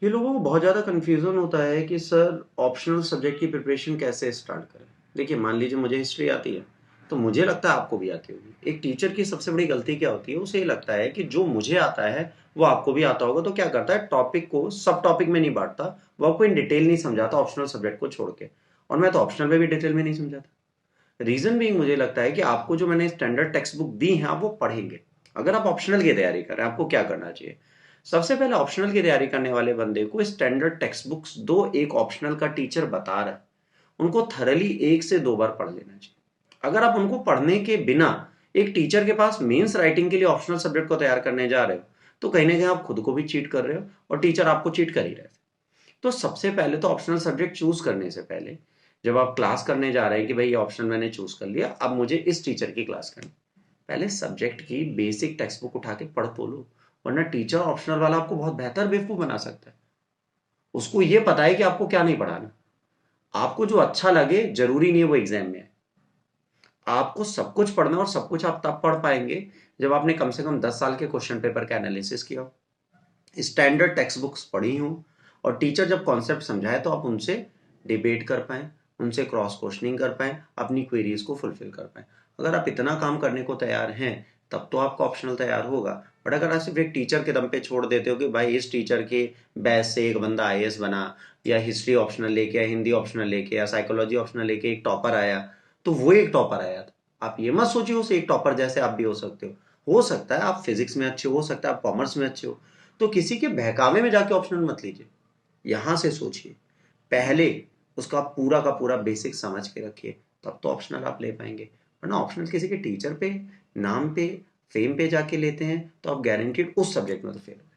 ये लोगों को बहुत ज़्यादा कन्फ्यूज़न होता है कि सर ऑप्शनल सब्जेक्ट की प्रिपरेशन कैसे स्टार्ट करें? देखिए मान लीजिए मुझे हिस्ट्री आती है, तो मुझे लगता है आपको भी आती होगी। एक टीचर की सबसे बड़ी गलती क्या होती है, उसे ये लगता है कि जो मुझे आता है, वो आपको भी आता होगा, तो क्या करता है टॉपिक को सब टॉपिक में नहीं बाँटता, वो आपको इन डिटेल नहीं समझाता ऑप्शनल सब्जेक्ट को छोड़ के। और मैं तो ऑप्शनल में भी डिटेल में नहीं समझाता। रीज़न बीइंग मुझे लगता है कि आपको जो मैंने स्टैंडर्ड टेक्स्ट बुक दी हैं, आप वो पढ़ेंगे। अगर आप ऑप्शनल की तैयारी कर रहे हैं, आपको क्या करना चाहिए? सबसे पहले ऑप्शनल की तैयारी करने वाले बंदे को स्टैंडर्ड टेक्स्ट बुक्स दो एक ऑप्शनल का टीचर बता रहा है, उनको थरली 1 से 2 बार पढ़ लेना चाहिए। अगर आप उनको पढ़ने के बिना एक टीचर के पास मेंस राइटिंग के लिए ऑप्शनल सब्जेक्ट को तैयार करने जा रहे हो, तो कहीं न कहीं आप खुद को भी चीट कर रहे हो और टीचर आपको चीट कर ही रहे थे। तो सबसे पहले तो ऑप्शनल सब्जेक्ट चूज़ करने से पहले, जब आप क्लास करने जा रहे हैं कि भई ये ऑप्शन मैंने चूज़ कर लिया, अब मुझे इस टीचर की क्लास करनी है। पहले सब्जेक्ट की बेसिक टेक्स्ट बुक उठा के पढ़ तो लो, वरना टीचर ऑप्शनल वाला आपको बहुत बेहतर बेवकूफ़ बना सकता है। उसको ये पता है कि आपको क्या नहीं पढ़ाना। आपको जो अच्छा लगे, ज़रूरी नहीं है वो एग्ज़ाम में आए। आपको सब कुछ पढ़ना है और सब कुछ आप तब पढ़ पाएँगे, जब आपने कम से कम 10 साल के क्वेश्चन पेपर का एनालिसिस किया हो, स्टैंडर्ड टेक्स्ट बुक्स पढ़ी हों और टीचर जब कॉन्सेप्ट समझाए तो आप उनसे डिबेट कर पाएँ, उनसे क्रॉस क्वेश्चनिंग कर पाएँ, अपनी क्वेरीज़ को फुलफ़िल कर पाएँ। अगर आप इतना काम करने को तैयार हैं, तब तो आपका ऑप्शनल तैयार होगा। बट अगर आप सिर्फ़ एक टीचर के दम पे छोड़ देते हो कि भाई इस टीचर के बैच से एक बंदा आईएएस बना, या हिस्ट्री ऑप्शनल लेके या हिंदी ऑप्शनल लेके या साइकोलॉजी ऑप्शनल लेके एक टॉपर आया, तो वो एक टॉपर आया था। आप ये मत सोचिए उस एक टॉपर जैसे आप भी हो सकते हो। हो सकता है आप फिज़िक्स में अच्छे हो सकता है आप कॉमर्स में अच्छे हो। तो किसी के बहकावे में जाके ऑप्शनल मत लीजिए। यहाँ से सोचिए। पहले उसका पूरा का पूरा बेसिक समझ के रखिए, तब तो ऑप्शनल आप ले पाएँगे। वरना ऑप्शनल किसी के टीचर पे, नाम पे, फेम पे जाके लेते हैं, तो आप गारंटीड उस सब्जेक्ट में तो फेल हो।